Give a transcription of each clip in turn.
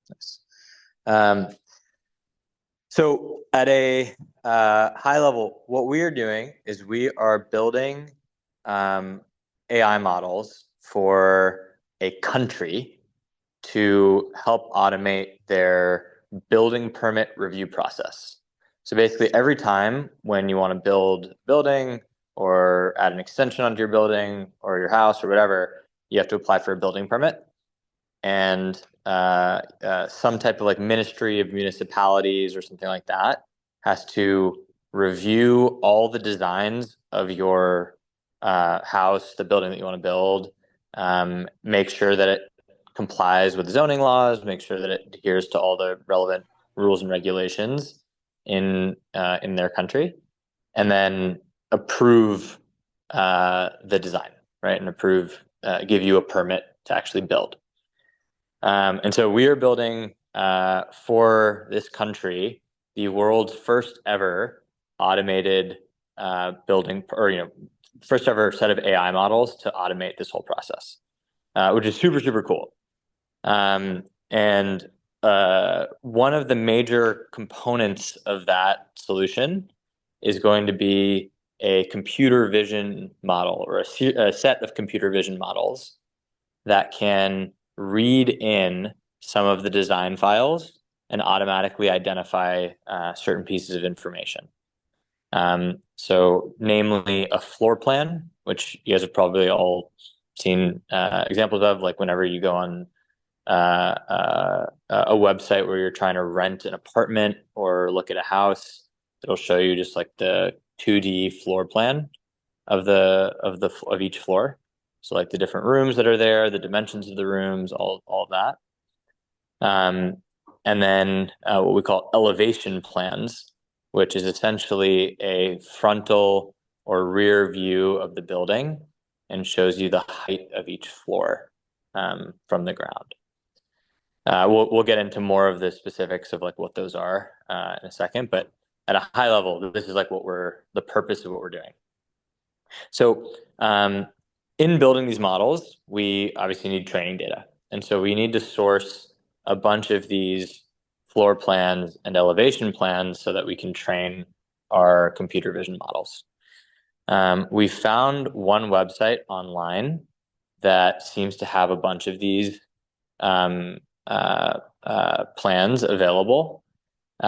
Nice. Um, so at a high level, what we are doing is we are building um, AI models for a country to help automate their building permit review process. So basically, every time when you want to build a building or add an extension onto your building or your house or whatever, you have to apply for a building permit. And some type of like ministry of municipalities or something like that has to review all the designs of your house, the building that you want to build, make sure that it complies with zoning laws, make sure that it adheres to all the relevant rules and regulations in their country, and then approve the design, right? And give you a permit to actually build. And so we are building for this country the world's first ever automated building, or first ever set of AI models to automate this whole process, which is super, super cool. And one of the major components of that solution is going to be a computer vision model or a set of computer vision models that can read in some of the design files and automatically identify certain pieces of information. So namely a floor plan, which you guys have probably all seen examples of, like whenever you go on a website where you're trying to rent an apartment or look at a house, it'll show you just like the 2D floor plan of each floor. So like the different rooms that are there, the dimensions of the rooms, all of that. Um, and then what we call elevation plans, which is essentially a frontal or rear view of the building and shows you the height of each floor from the ground. We'll get into more of the specifics of like what those are in a second, but at a high level, this is like the purpose of what we're doing. So in building these models, we obviously need training data. And so we need to source a bunch of these floor plans and elevation plans so that we can train our computer vision models. We found one website online that seems to have a bunch of these plans available. We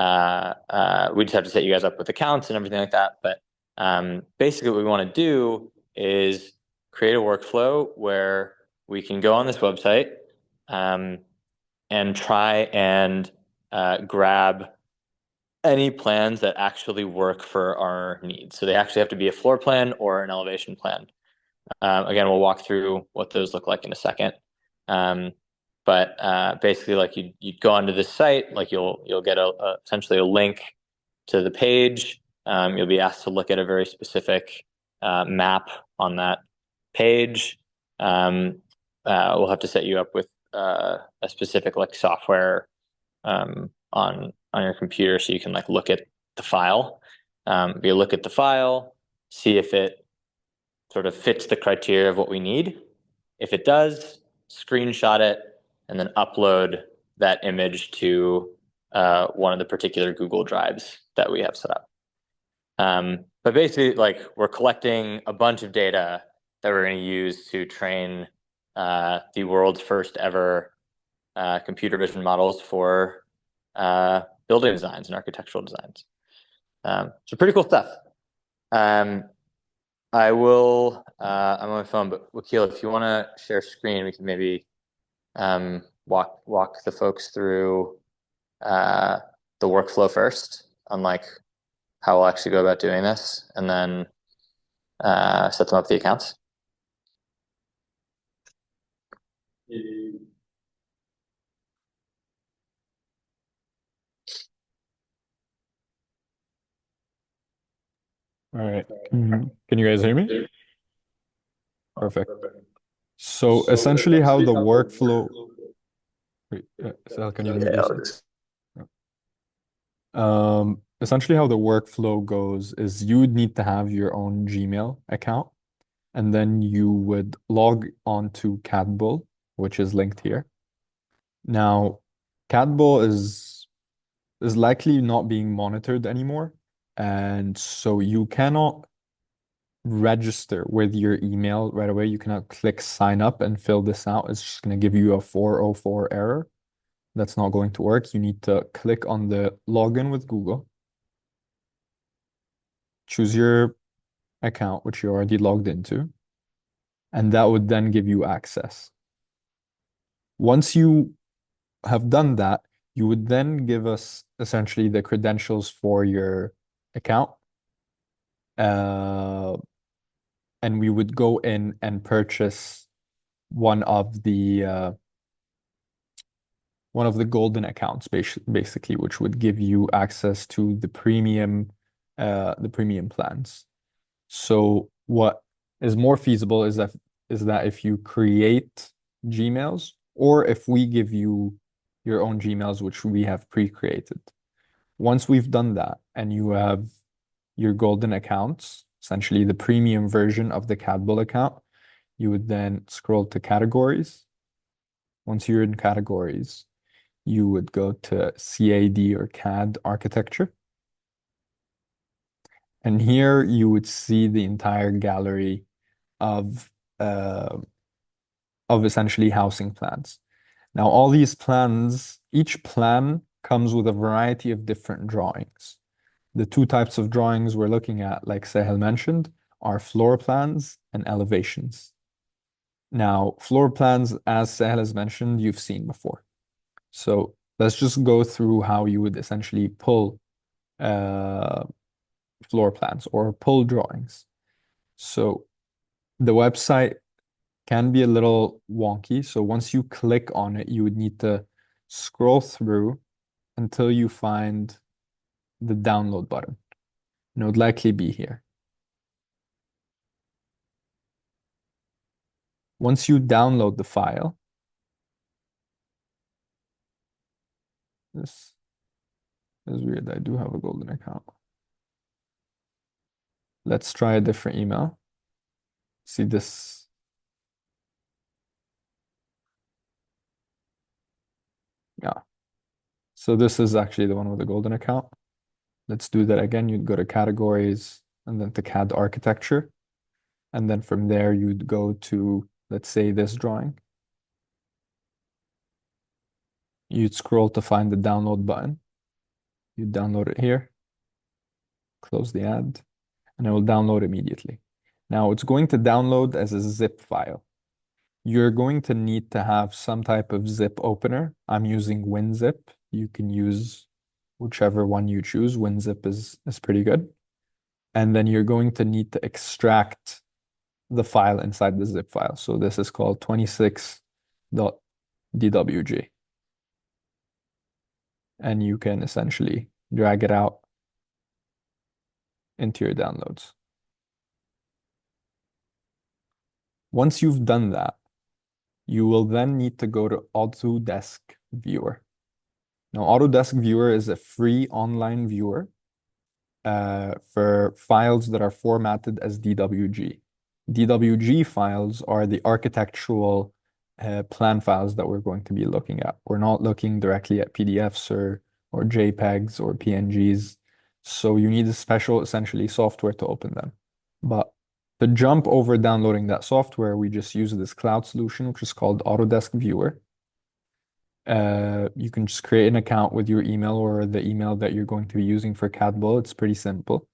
just have to set you guys up with accounts and everything like that. But basically, what we want to do is create a workflow where we can go on this website and try and grab any plans that actually work for our needs. So they actually have to be a floor plan or an elevation plan. Again, we'll walk through what those look like in a second. But basically, like you'd go onto this site, like you'll get essentially a link to the page. You'll be asked to look at a very specific map on that page. We'll have to set you up with a specific like software on your computer so you can like look at the file. You look at the file, see if it sort of fits the criteria of what we need. If it does, screenshot it and then upload that image to one of the particular Google Drives that we have set up. But basically, like we're collecting a bunch of data that we're going to use to train the world's first ever computer vision models for building designs and architectural designs. So pretty cool stuff. I'm on my phone, but Wakil, if you want to share screen, we can maybe walk the folks through the workflow first on like how we'll actually go about doing this, and then set them up the accounts. All right. Can you guys hear me? Perfect. So essentially how the workflow, wait, Sal, can you mute Yeah, yourself? Essentially how the workflow goes is you would need to have your own Gmail account, and then you would log on to Catbull, which is linked here. Now, Catbull is likely not being monitored anymore, and so you cannot register with your email right away. You cannot click sign up and fill this out. It's just going to give you a 404 error. That's not going to work. You need to click on the login with Google, choose your account, which you already logged into, and that would then give you access. Once you have done that, you would then give us essentially the credentials for your account. Uh, and we would go in and purchase one of the uh, one of the golden accounts, basically, which would give you access to the premium plans. So what is more feasible is that if you create Gmails, or if we give you your own Gmails, which we have pre-created. Once we've done that and you have your golden accounts, essentially the premium version of the Cadbull account, you would then scroll to categories. Once you're in categories, you would go to CAD or CAD architecture. And here you would see the entire gallery of uh, of essentially housing plans. Now, all these plans, each plan comes with a variety of different drawings. The two types of drawings we're looking at, like Sahel mentioned, are floor plans and elevations. Now, floor plans, as Sahel has mentioned, you've seen before. So let's just go through how you would essentially pull uh, floor plans or pull drawings. So the website can be a little wonky. So once you click on it, you would need to scroll through until you find the download button. And it would likely be here. Once you download the file, this is weird. I do have a golden account. Let's try a different email. See this. Yeah. So this is actually the one with the golden account. Let's do that again. You'd go to categories and then to CAD architecture. And then from there, you'd go to, let's say, this drawing. You'd scroll to find the download button. You'd download it here, close the ad, and it will download immediately. Now it's going to download as a zip file. You're going to need to have some type of zip opener. I'm using WinZip. You can use whichever one you choose. WinZip is pretty good. And then you're going to need to extract the file inside the zip file. So this is called 26.dwg. And you can essentially drag it out into your downloads. Once you've done that, you will then need to go to Autodesk Viewer. Now, Autodesk Viewer is a free online viewer for files that are formatted as DWG. DWG files are the architectural plan files that we're going to be looking at. We're not looking directly at PDFs or JPEGs or PNGs. So you need a special, essentially, software to open them. But to jump over downloading that software, we just use this cloud solution, which is called Autodesk Viewer. You can just create an account with your email or the email that you're going to be using for Cadbull. It's pretty simple.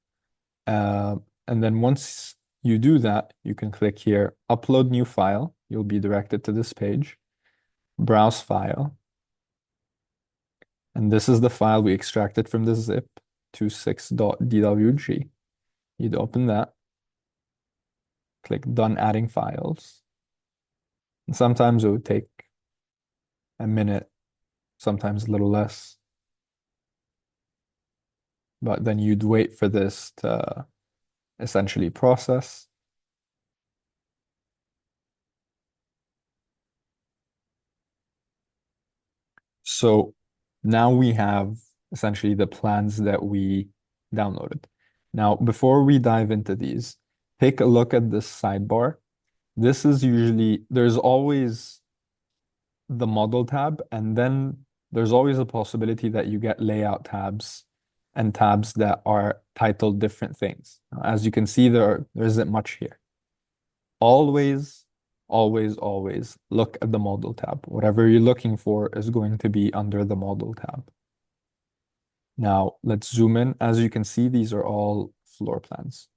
And then once you do that, you can click here, upload new file. You'll be directed to this page, browse file. And this is the file we extracted from the zip, 26.dwg. You'd open that, click done adding files. And sometimes it would take a minute, sometimes a little less. But then you'd wait for this to essentially process. So now we have essentially the plans that we downloaded. Now, before we dive into these, take a look at this sidebar. This is usually, there's always the model tab, and then there's always a possibility that you get layout tabs and tabs that are titled different things. As you can see, there isn't much here. Always, always look at the model tab. Whatever you're looking for is going to be under the model tab. Now, let's zoom in. As you can see, these are all floor plans.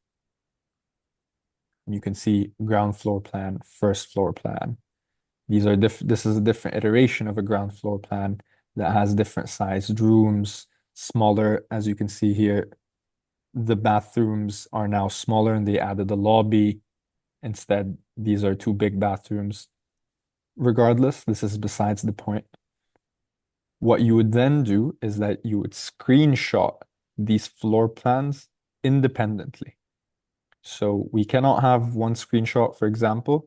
You can see ground floor plan, first floor plan. This is a different iteration of a ground floor plan that has different sized rooms, smaller. As you can see here, the bathrooms are now smaller and they added a lobby. Instead, these are two big bathrooms. Regardless, this is besides the point. What you would then do is that you would screenshot these floor plans independently. So we cannot have one screenshot, for example,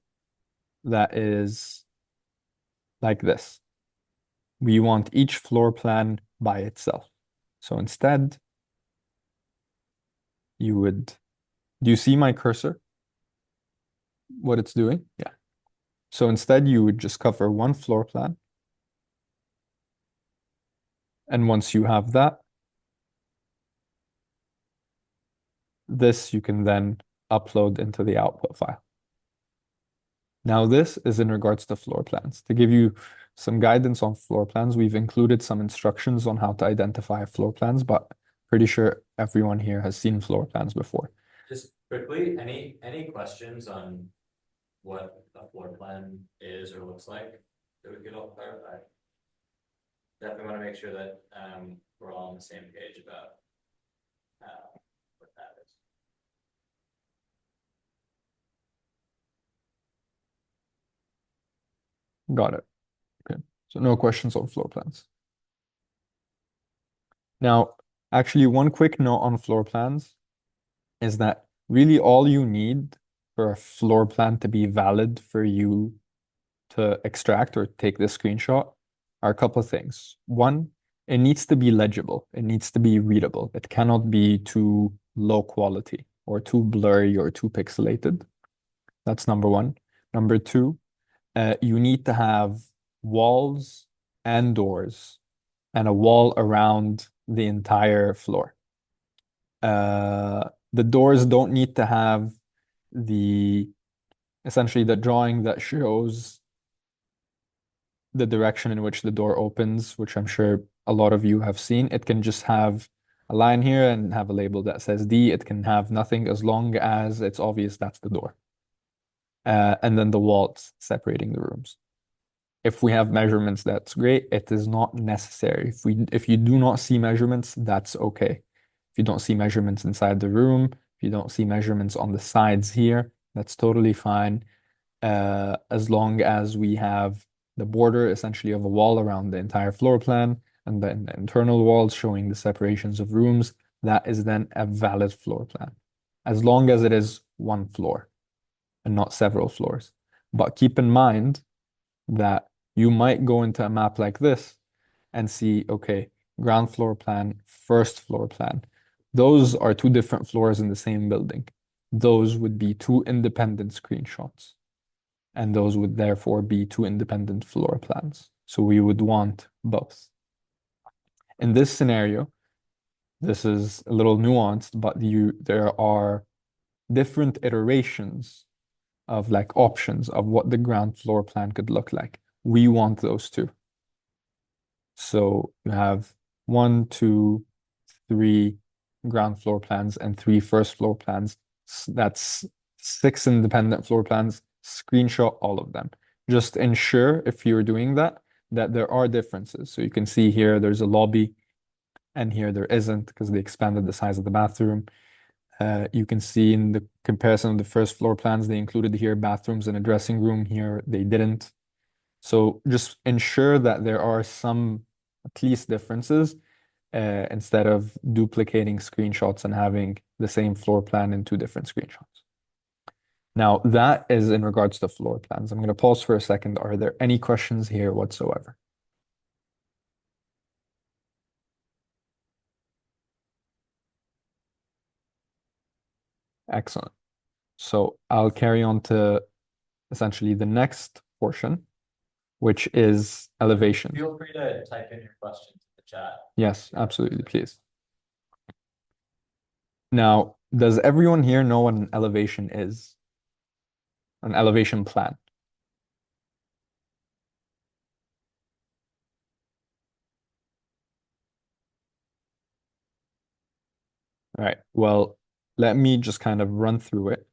that is like this. We want each floor plan by itself. So instead, you would, do you see my cursor? What it's doing? Yeah. So instead, you would just cover one floor plan. And once you have that, this you can then upload into the output file. Now, this is in regards to floor plans. To give you some guidance on floor plans, we've included some instructions on how to identify floor plans, but pretty sure everyone here has seen floor plans before. Just quickly, any questions on what a floor plan is or looks like that we could all clarify? Definitely want to make sure that we're all on the same page about what that is. Got it. Okay. So no questions on floor plans. Now, actually, one quick note on floor plans is that really all you need for a floor plan to be valid for you to extract or take this screenshot are a couple of things. One, it needs to be legible. It needs to be readable. It cannot be too low quality or too blurry or too pixelated. That's number one. Number two, you need to have walls and doors and a wall around the entire floor. The doors don't need to have the essentially the drawing that shows the direction in which the door opens, which I'm sure a lot of you have seen. It can just have a line here and have a label that says D. It can have nothing as long as it's obvious that's the door. And then the walls separating the rooms. If we have measurements, that's great. It is not necessary. If you do not see measurements, that's okay. If you don't see measurements inside the room, if you don't see measurements on the sides here, that's totally fine. As long as we have the border essentially of a wall around the entire floor plan and then the internal walls showing the separations of rooms, that is then a valid floor plan. As long as it is one floor and not several floors. But keep in mind that you might go into a map like this and see, okay, ground floor plan, first floor plan. Those are two different floors in the same building. Those would be two independent screenshots. And those would therefore be two independent floor plans. So we would want both. In this scenario, this is a little nuanced, but there are different iterations of like options of what the ground floor plan could look like. We want those two. So you have 1, 2, 3 ground floor plans and 3 first floor plans. That's 6 independent floor plans. Screenshot all of them. Just ensure if you're doing that, that there are differences. So you can see here there's a lobby and here there isn't because they expanded the size of the bathroom. You can see in the comparison of the first floor plans, they included here bathrooms and a dressing room. Here they didn't. So just ensure that there are some at least differences instead of duplicating screenshots and having the same floor plan in two different screenshots. Now, that is in regards to floor plans. I'm going to pause for a second. Are there any questions here whatsoever? Excellent. So I'll carry on to essentially the next portion, which is elevation. Feel free to type in your questions in the chat. Yes, absolutely, please. Now, does everyone here know what an elevation is? An elevation plan? All right, well, let me just kind of run through it.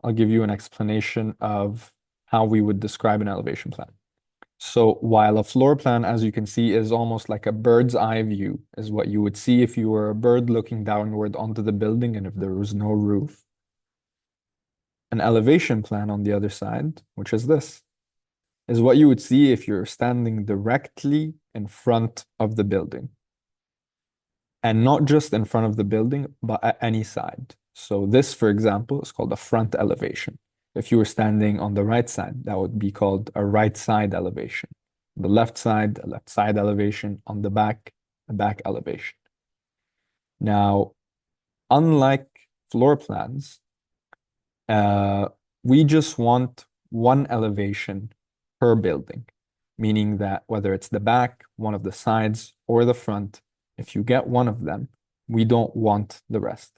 I'll give you an explanation of how we would describe an elevation plan. So while a floor plan, as you can see, is almost like a bird's eye view, is what you would see if you were a bird looking downward onto the building and if there was no roof. An elevation plan on the other side, which is this, is what you would see if you're standing directly in front of the building. And not just in front of the building, but at any side. So this, for example, is called a front elevation. If you were standing on the right side, that would be called a right side elevation. The left side, a left side elevation. On the back, a back elevation. Now, unlike floor plans, we just want one elevation per building, meaning that whether it's the back, one of the sides, or the front, if you get one of them, we don't want the rest.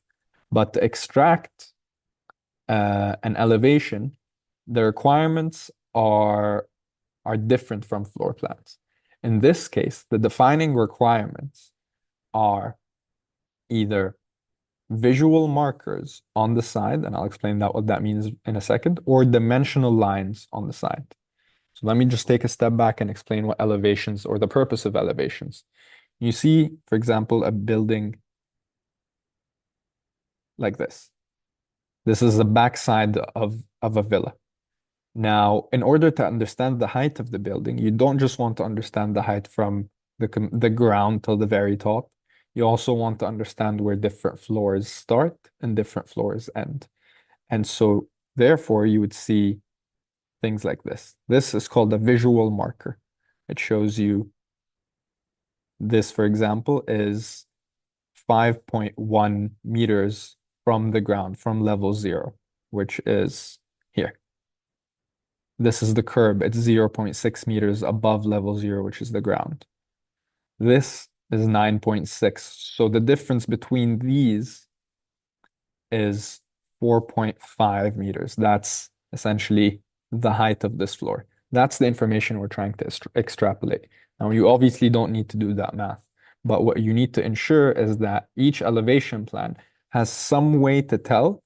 But to extract an elevation, the requirements are different from floor plans. In this case, the defining requirements are either visual markers on the side, and I'll explain that what that means in a second, or dimensional lines on the side. So let me just take a step back and explain what elevations or the purpose of elevations. You see, for example, a building like this. This is the backside of a villa. Now, in order to understand the height of the building, you don't just want to understand the height from the ground till the very top. You also want to understand where different floors start and different floors end. And so, therefore, you would see things like this. This is called a visual marker. It shows you this, for example, is 5.1 meters from the ground, from level 0, which is here. This is the curb. It's 0.6 meters above level 0, which is the ground. This is 9.6. So the difference between these is 4.5 meters. That's essentially the height of this floor. That's the information we're trying to extrapolate. Now, you obviously don't need to do that math, but what you need to ensure is that each elevation plan has some way to tell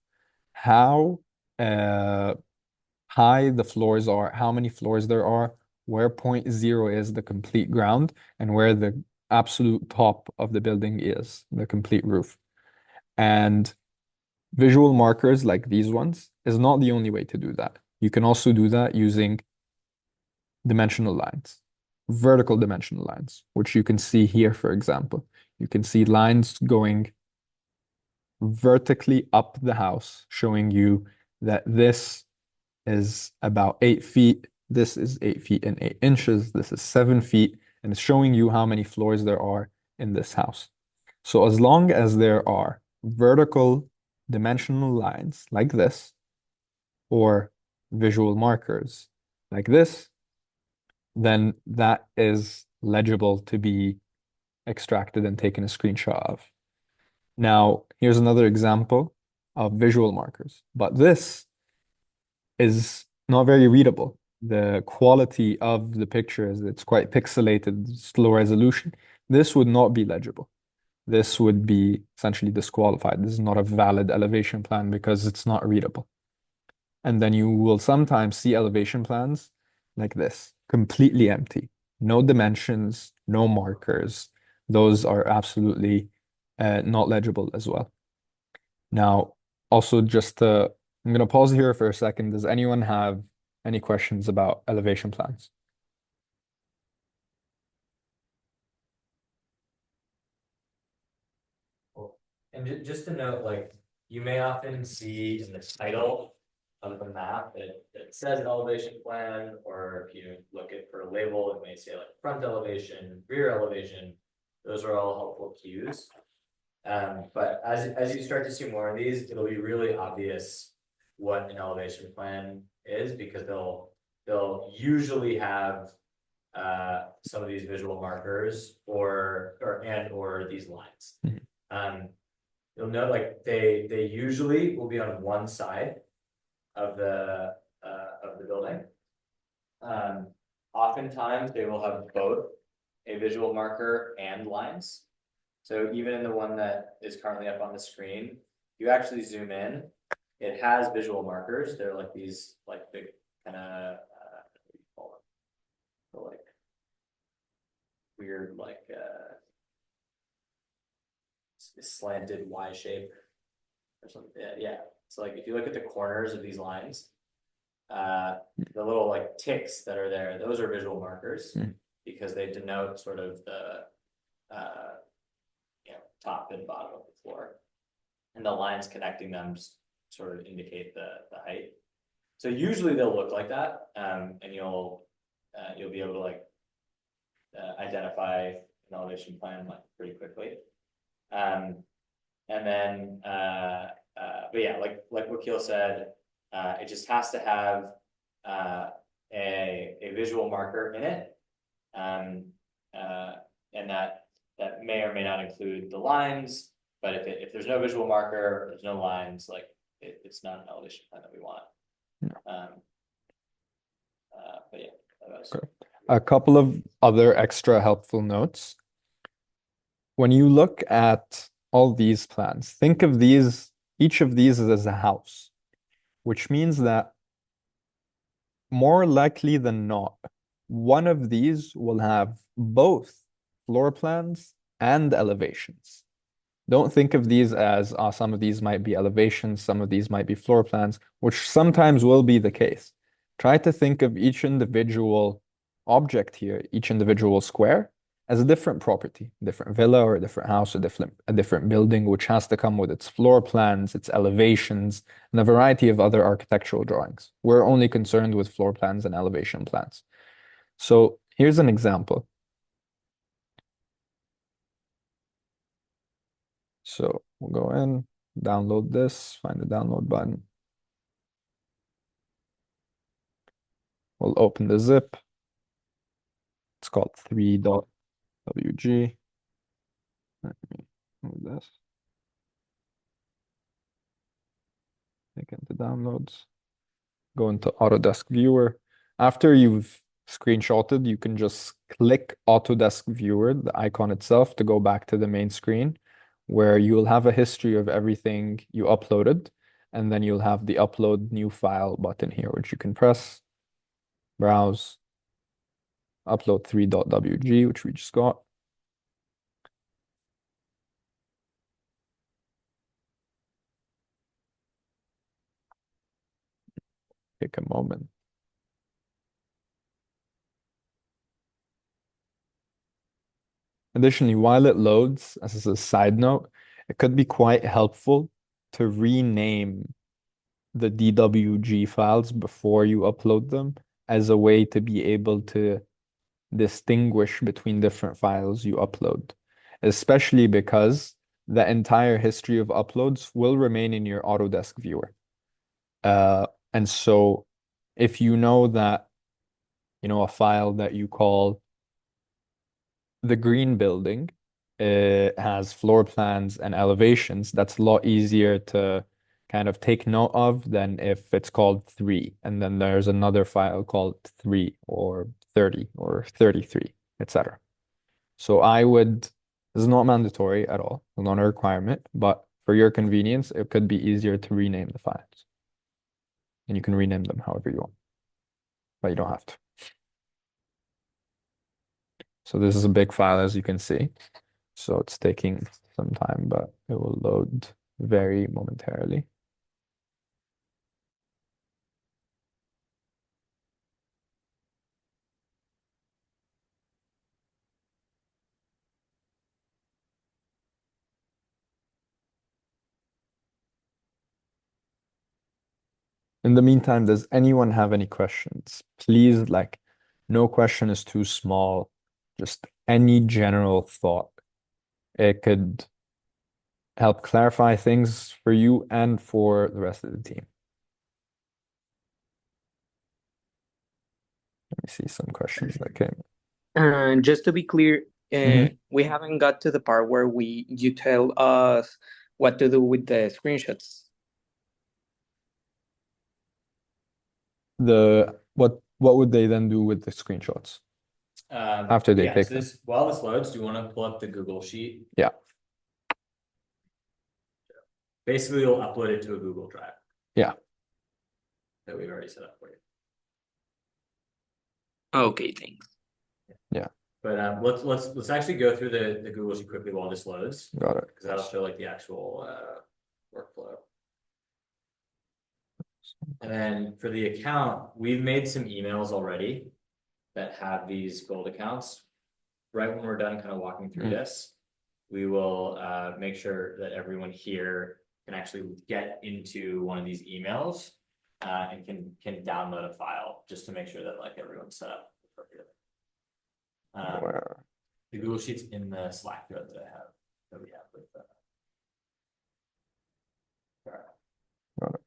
how high the floors are, how many floors there are, where point zero is the complete ground, and where the absolute top of the building is, the complete roof. And visual markers like these ones is not the only way to do that. You can also do that using dimensional lines, vertical dimensional lines, which you can see here, for example. You can see lines going vertically up the house, showing you that this is about 8 feet. This is 8 feet and 8 inches. This is 7 feet. And it's showing you how many floors there are in this house. So as long as there are vertical dimensional lines like this, or visual markers like this, then that is legible to be extracted and taken a screenshot of. Now, here's another example of visual markers, but this is not very readable. The quality of the pictures, it's quite pixelated, slow resolution. This would not be legible. This would be essentially disqualified. This is not a valid elevation plan because it's not readable. And then you will sometimes see elevation plans like this, completely empty. No dimensions, no markers. Those are absolutely not legible as well. Now, also I'm going to pause here for a second. Does anyone have any questions about elevation plans? Cool. And just to note, like, you may often see in the title of the map that says elevation plan, or if you look at for a label, it may say like front elevation, rear elevation. Those are all helpful cues. But as you start to see more of these, it'll be really obvious what an elevation plan is, because they'll usually have some of these visual markers or these lines. Mhm. You'll note like they usually will be on one side of the building. Um, Oftentimes they will have both a visual marker and lines. So even in the one that is currently up on the screen, you actually zoom in, it has visual markers. They're like these like big kind of what do you call them? Like weird like slanted Y shape or something. Yeah. So like if you look at the corners of these lines, the little like ticks that are there, those are visual markers Mhm. because they denote sort of the top and bottom of the floor, and the lines connecting them just sort of indicate the height. So usually they'll look like that, and you'll be able to like identify an elevation plan like pretty quickly. Um, and then, but yeah, like Wakil said, it just has to have a visual marker in it, um, and that may or may not include the lines. But if there's no visual marker, there's no lines, like it's not an elevation plan that we want. Um, but yeah, that was Okay. A couple of other extra helpful notes. When you look at all these plans, think of these, each of these as a house, which means that more likely than not, one of these will have both floor plans and elevations. Don't think of these as some of these might be elevations, some of these might be floor plans, which sometimes will be the case. Try to think of each individual object here, each individual square, as a different property, different villa or a different house, a different building, which has to come with its floor plans, its elevations, and a variety of other architectural drawings. We're only concerned with floor plans and elevation plans. So here's an example. So we'll go in, download this, find the download button. We'll open the zip. It's called 3.wg. Let me move this. Take into downloads. Go into Autodesk Viewer. After you've screenshotted, you can just click Autodesk Viewer, the icon itself, to go back to the main screen, where you'll have a history of everything you uploaded, and then you'll have the Upload New File button here, which you can press, browse, upload 3.wg, which we just got. Take a moment. Additionally, while it loads, as a side note, it could be quite helpful to rename the DWG files before you upload them as a way to be able to distinguish between different files you upload, especially because the entire history of uploads will remain in your Autodesk viewer. And so if you know that, a file that you call the green building has floor plans and elevations, that's a lot easier to kind of take note of than if it's called 3 and then there's another file called 3 or 30 or 33, etc. So this is not mandatory at all, it's not a requirement, but for your convenience, it could be easier to rename the files. And you can rename them however you want, but you don't have to. So this is a big file, as you can see. So it's taking some time, but it will load very momentarily. In the meantime, does anyone have any questions? Please, no question is too small. Just any general thought. It could help clarify things for you and for the rest of the team. Let me see some questions that came. And just to be clear, Hmm. we haven't got to the part where we you tell us what to do with the screenshots. What would they then do with the screenshots after they Yeah, pick so them? this while this loads, do you want to pull up the Google Sheet? Yeah, Basically, you'll upload it to a Google Drive yeah, that we've already set up for you. Okay, thanks. yeah. But let's actually go through the Google Sheet quickly while this loads, Got it. because that'll show like the actual workflow. And then for the account, we've made some emails already that have these gold accounts. Right when we're done kind of walking through Mm. this, we will make sure that everyone here can actually get into one of these emails and can download a file just to make sure that like everyone's set up appropriately. Where? The Google Sheets in the Slack thread that we have with Got it.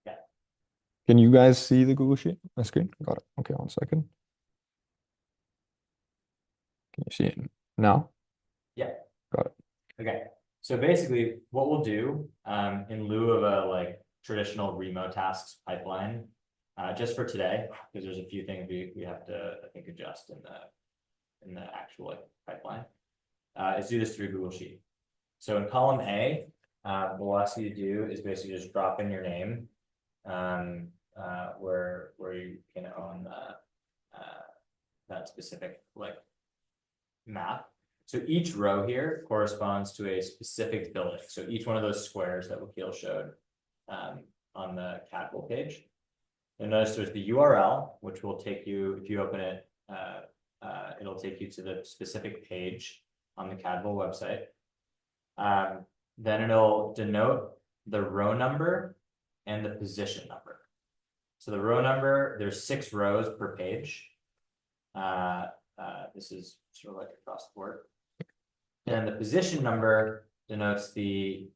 yeah. Can you guys see the Google Sheet? My screen? Got it. Okay, 1 second. Can you see it now? Yeah. Got it. Okay. So basically, what we'll do in lieu of a like traditional remote tasks pipeline, just for today, because there's a few things we have to I think adjust in the actual like pipeline, is do this through Google Sheet. So in column A, what we'll ask you to do is basically just drop in your name, where you can own that specific like map. So each row here corresponds to a specific building. So each one of those squares that Wakil showed on the Cadbull page. You'll notice there's the URL, which will take you, if you open it, it'll take you to the specific page on the Cadbull website. Then it'll denote the row number and the position number. So the row number, there's 6 rows per page. This is sort of like across the board. And the position number denotes the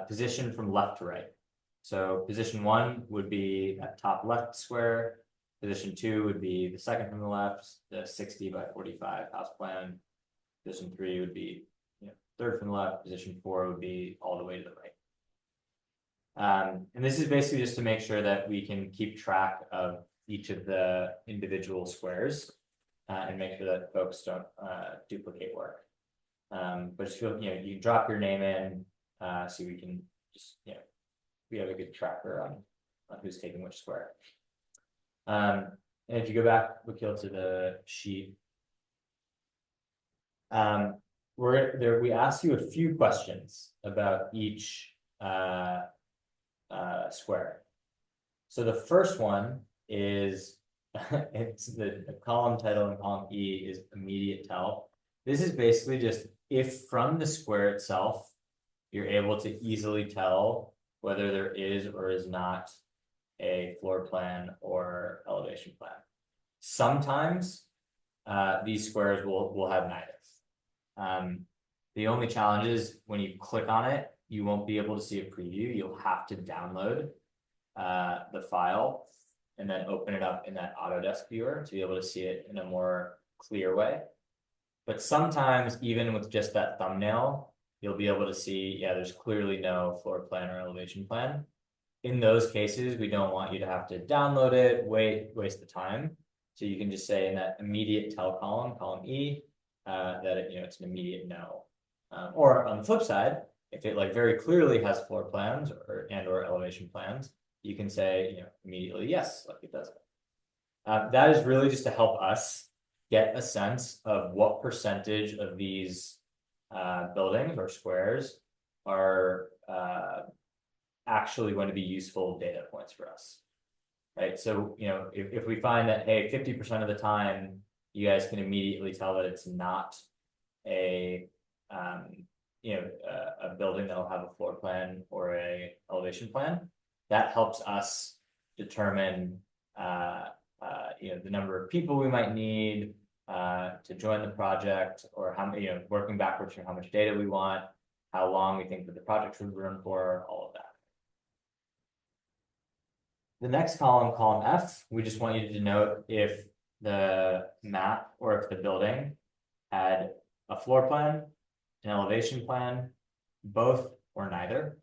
position from left to right. So position 1 would be at top left square. Position 2 would be the second from the left, the 60 by 45 house plan. Position 3 would be third from the left. Position 4 would be all the way to the right. And this is basically just to make sure that we can keep track of each of the individual squares and make sure that folks don't duplicate work. But just feel, you can drop your name in so we can just, we have a good tracker on who's taking which square. And if you go back, Wakil, to the sheet, we asked you a few questions about each square. So the first one is it's the column title and column E is immediate tell. This is basically just if from the square itself, you're able to easily tell whether there is or is not a floor plan or elevation plan. Sometimes these squares will have neither. The only challenge is when you click on it, you won't be able to see a preview. You'll have to download the file and then open it up in that Autodesk viewer to be able to see it in a more clear way. But sometimes even with just that thumbnail, you'll be able to see, yeah, there's clearly no floor plan or elevation plan. In those cases, we don't want you to have to download it, waste the time. So you can just say in that immediate tell column, column E, that it's an immediate no. Or on the flip side, if it like very clearly has floor plans or elevation plans, you can say immediately yes, like it does. That is really just to help us get a sense of what percentage of these buildings or squares are actually going to be useful data points for us, right? So if we find that, hey, 50% of the time you guys can immediately tell that it's not a a building that'll have a floor plan or a elevation plan, that helps us determine the number of people we might need to join the project, or how working backwards from how much data we want, how long we think that the project should run for, all of that. The next column, column F, we just want you to denote if the map or if the building had a floor plan, an elevation plan, both or neither.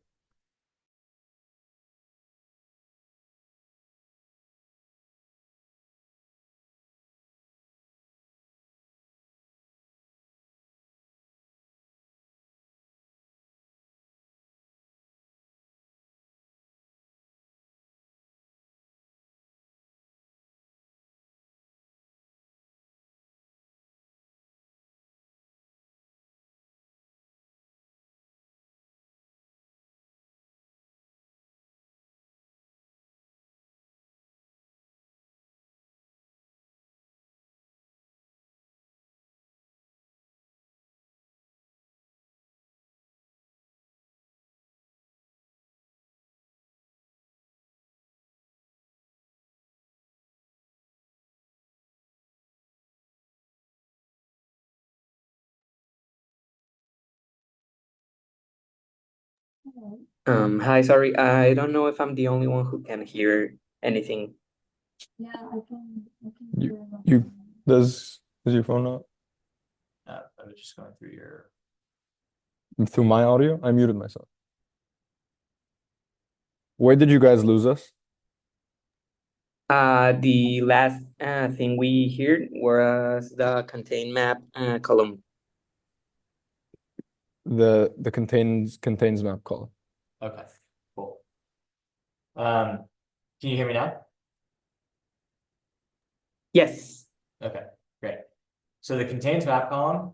Hi, sorry, I don't know if I'm the only one who can hear anything. You does your phone not I was just going through your. through my audio? I muted myself. Where did you guys lose us? The last thing we heard was the contain map column. The contains map column. Okay, cool. Can you hear me now? Yes. Okay, great. So the contains map column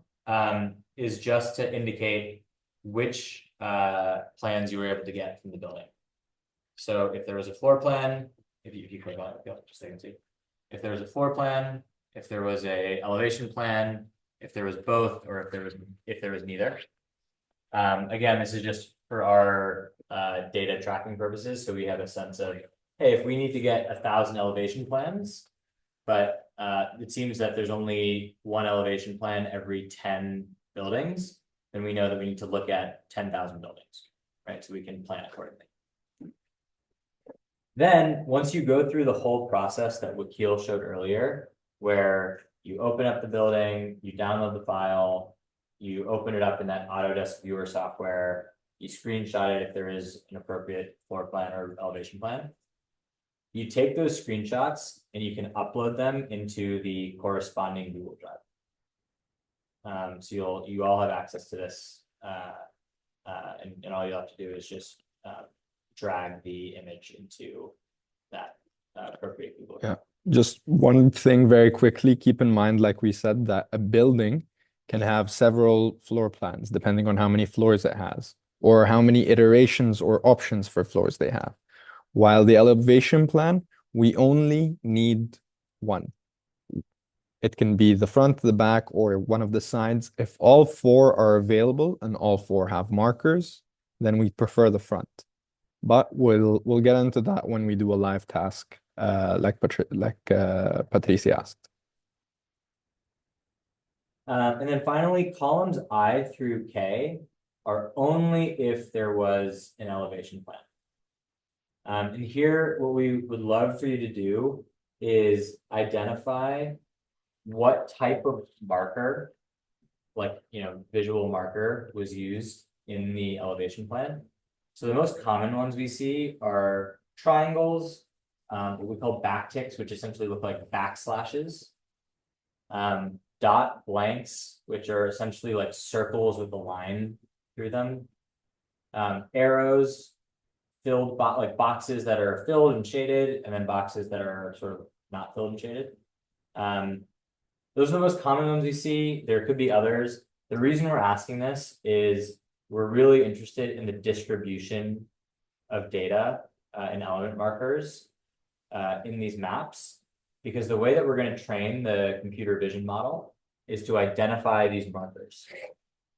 is just to indicate which plans you were able to get from the building. So if there was a floor plan, if you click on it, just so you can see. If there was a floor plan, if there was a elevation plan, if there was both, or if there was neither. Again, this is just for our data tracking purposes. So we have a sense of, hey, if we need to get 1,000 elevation plans, but it seems that there's only one elevation plan every 10 buildings, then we know that we need to look at 10,000 buildings, right? So we can plan accordingly. Then once you go through the whole process that Wakil showed earlier, where you open up the building, you download the file, you open it up in that Autodesk viewer software, you screenshot it if there is an appropriate floor plan or elevation plan. You take those screenshots and you can upload them into the corresponding Google Drive. So you all have access to this, and all you have to do is just drag the image into that appropriate Google Drive. Yeah. Just one thing very quickly, keep in mind, like we said, that a building can have several floor plans depending on how many floors it has or how many iterations or options for floors they have. While the elevation plan, we only need one. It can be the front, the back, or one of the sides. If all four are available and all four have markers, then we prefer the front. But we'll get into that when we do a live task, like Patricia asked. And then finally, columns I through K are only if there was an elevation plan. And here, what we would love for you to do is identify what type of marker, like, visual marker was used in the elevation plan. So the most common ones we see are triangles, what we call backticks, which essentially look like backslashes. Dot blanks, which are essentially like circles with a line through them. Arrows, filled like boxes that are filled and shaded, and then boxes that are sort of not filled and shaded. Those are the most common ones we see. There could be others. The reason we're asking this is we're really interested in the distribution of data and element markers in these maps, because the way that we're going to train the computer vision model is to identify these markers.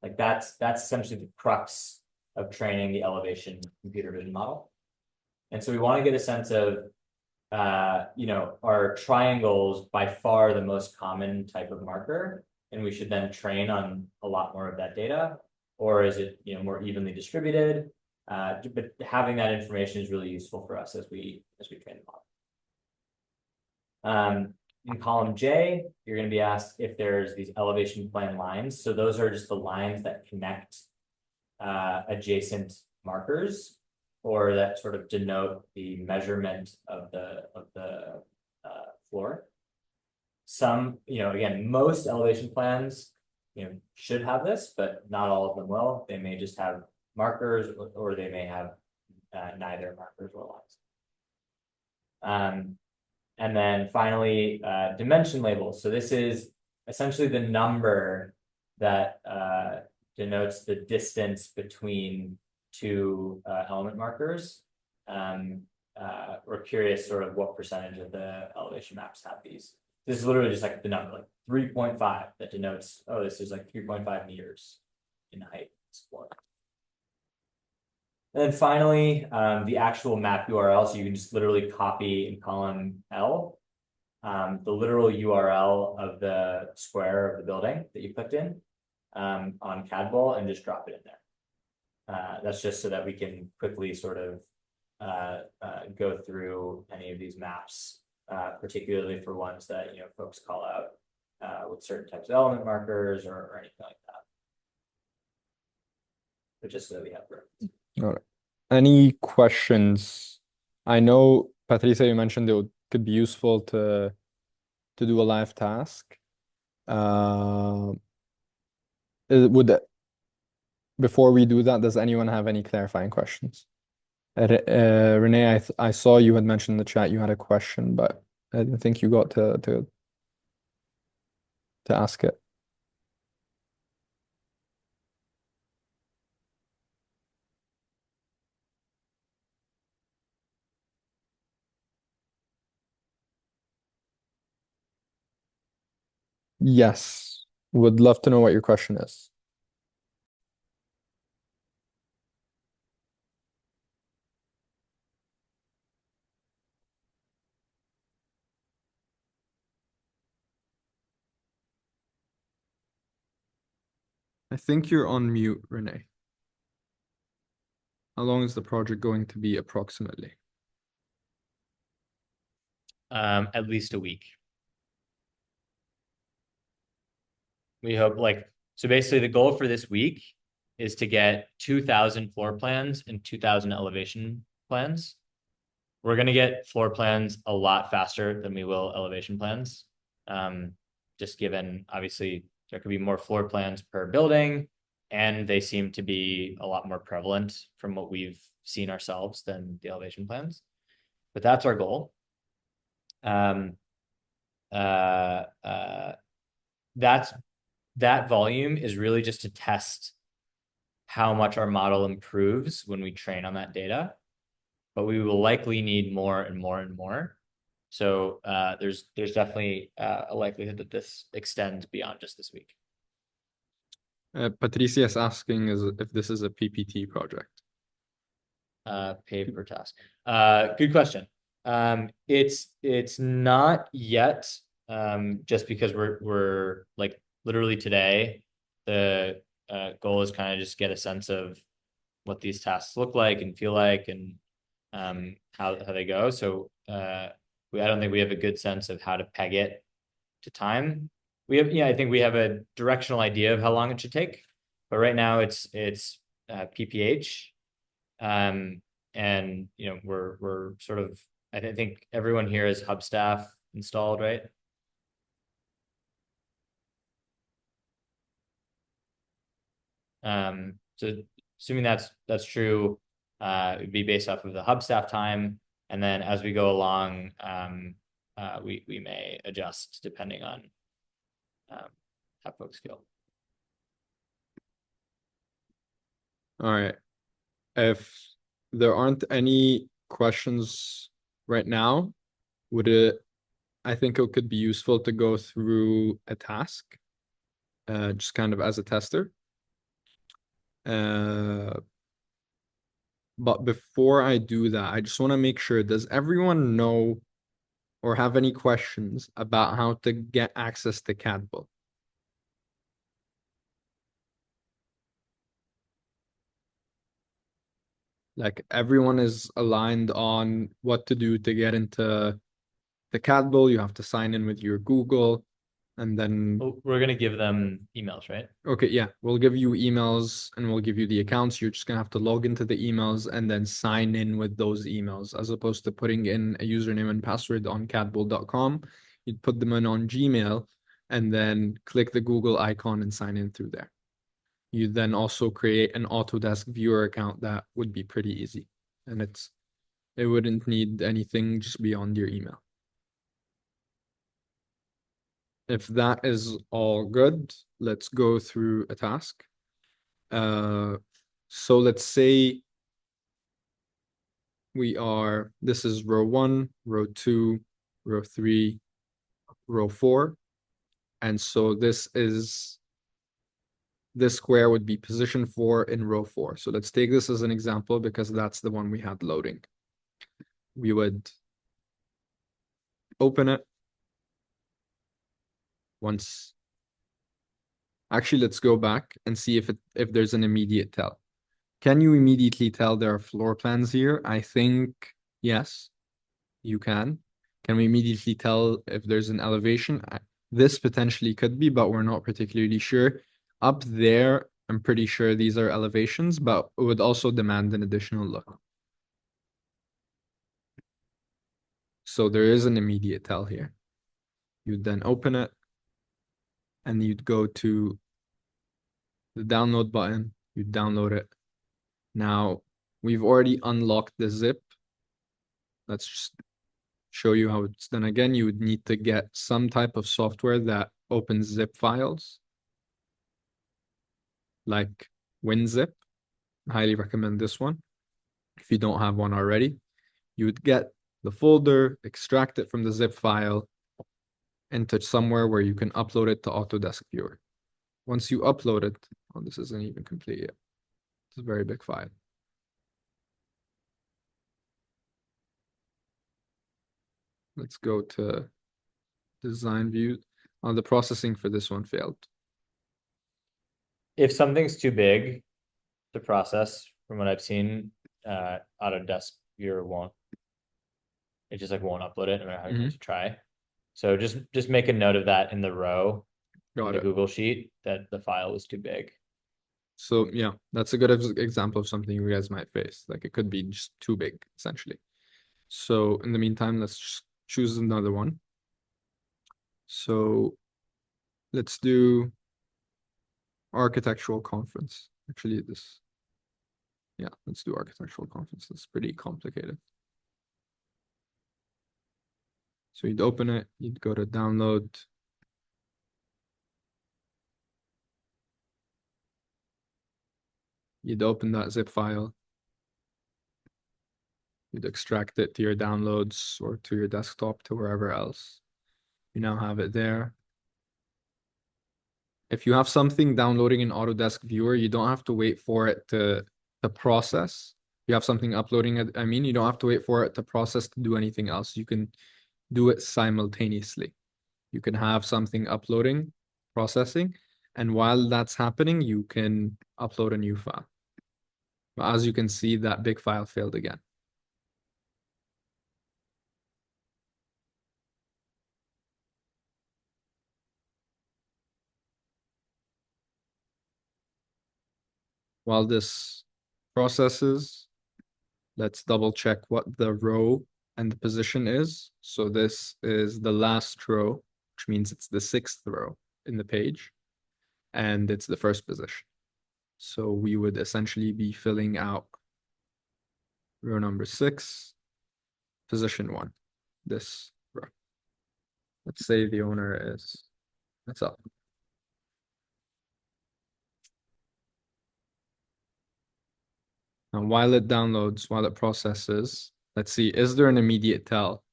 Like that's essentially the crux of training the elevation computer vision model. And so we want to get a sense of, are triangles by far the most common type of marker, and we should then train on a lot more of that data, or is it more evenly distributed? But having that information is really useful for us as we train the model. In column J, you're going to be asked if there's these elevation plan lines. So those are just the lines that connect adjacent markers, or that sort of denote the measurement of the floor. Some, again, most elevation plans, should have this, but not all of them will. They may just have markers, or they may have neither markers or lines. And then finally, dimension labels. So this is essentially the number that denotes the distance between two element markers. We're curious sort of what percentage of the elevation maps have these. This is literally just like the number, like 3.5, that denotes, oh, this is like 3.5 meters in height. And then finally, the actual map URL. So you can just literally copy in column L the literal URL of the square of the building that you clicked in on CADBull, and just drop it in there. That's just so that we can quickly sort of go through any of these maps, particularly for ones that folks call out with certain types of element markers or anything like that. But just so that we have room. All right. Any questions? I know, Patricia, you mentioned it could be useful to do a live task. Before we do that, does anyone have any clarifying questions? Renee, I saw you had mentioned in the chat you had a question, but I didn't think you got to ask it. Yes, would love to know what your question is. I think you're on mute, Renee. How long is the project going to be approximately? At least a week. We hope, so basically the goal for this week is to get 2,000 floor plans and 2,000 elevation plans. We're going to get floor plans a lot faster than we will elevation plans. Just given, obviously, there could be more floor plans per building, and they seem to be a lot more prevalent from what we've seen ourselves than the elevation plans. But that's our goal. That volume is really just to test how much our model improves when we train on that data, but we will likely need more and more and more. So there's definitely a likelihood that this extends beyond just this week. Patricia is asking if this is a PPT project. Pay per task. Good question. It's not yet, just because we're like literally today, the goal is kind of just get a sense of what these tasks look like and feel like, and how they go. So I don't think we have a good sense of how to peg it to time. I think we have a directional idea of how long it should take, but right now it's PPH. And we're sort of, I think everyone here has Hubstaff installed, right? So assuming that's true, it'd be based off of the Hubstaff time, and then as we go along, we may adjust depending on how folks feel. All right. If there aren't any questions right now, I think it could be useful to go through a task, just kind of as a tester. But before I do that, I just want to make sure, does everyone know or have any questions about how to get access to CADBull? Like everyone is aligned on what to do to get into the cat bowl. You have to sign in with your Google, and then We're gonna give them emails, right? okay, yeah, we'll give you emails and we'll give you the accounts. You're just gonna have to log into the emails and then sign in with those emails, as opposed to putting in a username and password on catbull.com. You'd put them in on Gmail and then click the Google icon and sign in through there. You then also create an Autodesk viewer account that would be pretty easy. And it wouldn't need anything just beyond your email. If that is all good, let's go through a task. So let's say this is row 1, row 2, row 3, row 4. And so this square would be position 4 in row 4. So let's take this as an example because that's the one we had loading. We would open it once. Actually, let's go back and see if there's an immediate tell. Can you immediately tell there are floor plans here? I think yes, you can. Can we immediately tell if there's an elevation? This potentially could be, but we're not particularly sure. Up there, I'm pretty sure these are elevations, but it would also demand an additional look. So there is an immediate tell here. You'd then open it and you'd go to the download button, you'd download it. Now, we've already unlocked the zip. Let's just show you how it's done again. You would need to get some type of software that opens zip files, like WinZip. I highly recommend this one. If you don't have one already, you would get the folder, extract it from the zip file, into somewhere where you can upload it to Autodesk Viewer. Once you upload it, oh, this isn't even complete yet. It's a very big file. Let's go to design view. The processing for this one failed. If something's too big to process, from what I've seen, Autodesk Viewer won't. It just like won't upload it no matter how many times you try. So just make a note of that in the row in the Google Sheet that the file was too big. So yeah, that's a good example of something you guys might face. Like it could be just too big, essentially. So in the meantime, let's just choose another one. So let's do architectural conference. Actually, let's do architectural conference. That's pretty complicated. So you'd open it, you'd go to download. You'd open that zip file. You'd extract it to your downloads or to your desktop, to wherever else. You now have it there. If you have something downloading in Autodesk Viewer, you don't have to wait for it to process. You have something uploading it, you don't have to wait for it to process to do anything else. You can do it simultaneously. You can have something uploading, processing, and while that's happening, you can upload a new file. But as you can see, that big file failed again. While this processes, let's double check what the row and the position is. So this is the last row, which means it's the 6th row in the page, and it's the first position. So we would essentially be filling out row number 6, position 1, this row. Let's say the owner is, that's up. Now, while it downloads, while it processes, let's see, is there an immediate tell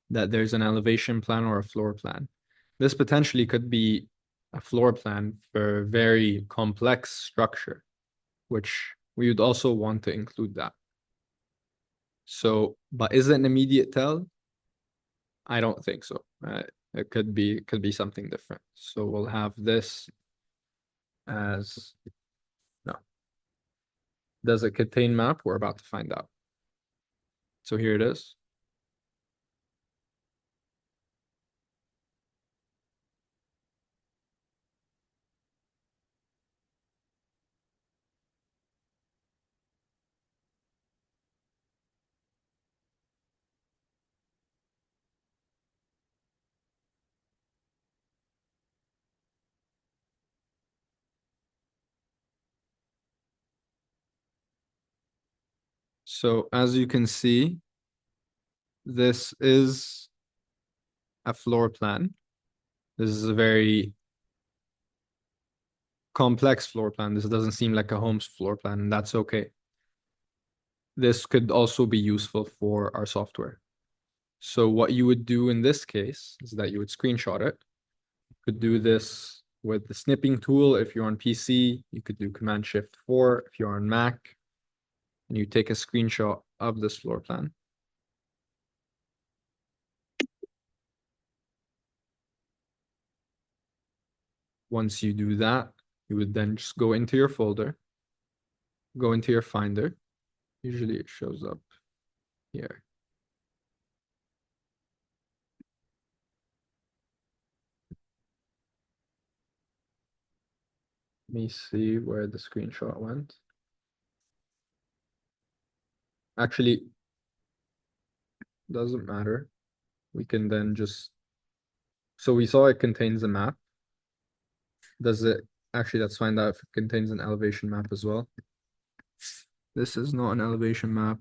that there's an elevation plan or a floor plan? This potentially could be a floor plan for a very complex structure, which we would also want to include that. So, but is it an immediate tell? I don't think so. It could be something different. So we'll have this as no. Does it contain map? We're about to find out. So here it is. So as you can see, this is a floor plan. This is a very complex floor plan. This doesn't seem like a home's floor plan, and that's okay. This could also be useful for our software. So what you would do in this case is that you would screenshot it. You could do this with the snipping tool if you're on PC. You could do Command Shift 4 if you're on Mac. And you take a screenshot of this floor plan. Once you do that, you would then just go into your folder, go into your Finder. Usually it shows up here. Let me see where the screenshot went. Actually, doesn't matter. We can then just, so we saw it contains a map. Does it, actually, let's find out if it contains an elevation map as well. This is not an elevation map,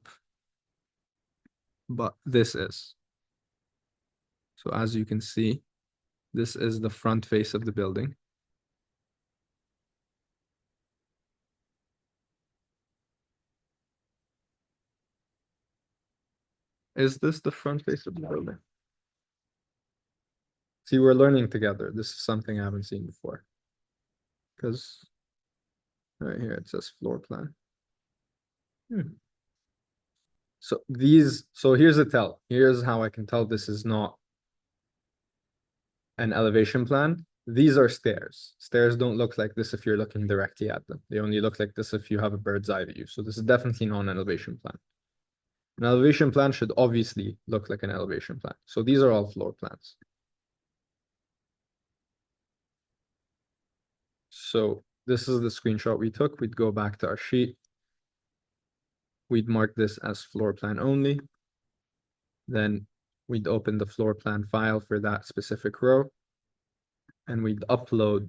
but this is. So as you can see, this is the front face of the building. Is this the front face of the building? See, we're learning together. This is something I haven't seen before. Because right here it says floor plan. So here's a tell. Here's how I can tell this is not an elevation plan. These are stairs. Stairs don't look like this if you're looking directly at them. They only look like this if you have a bird's eye view. So this is definitely not an elevation plan. An elevation plan should obviously look like an elevation plan. So these are all floor plans. So this is the screenshot we took. We'd go back to our sheet. We'd mark this as floor plan only. Then we'd open the floor plan file for that specific row. And we'd upload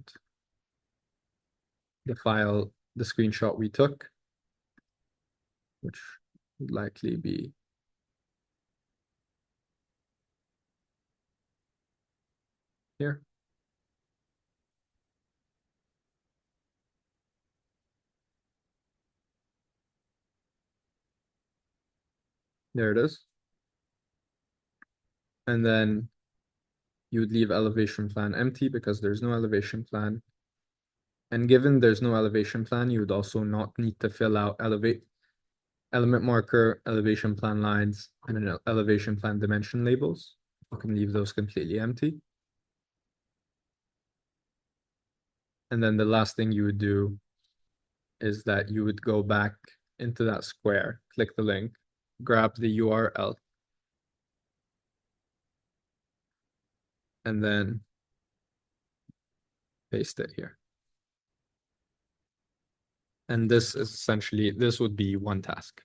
the file, the screenshot we took, which would likely be here. There it is. And then you would leave elevation plan empty because there's no elevation plan. And given there's no elevation plan, you would also not need to fill out element marker, elevation plan lines, and an elevation plan dimension labels. You can leave those completely empty. And then the last thing you would do is that you would go back into that square, click the link, grab the URL, and then paste it here. And this is essentially, this would be one task.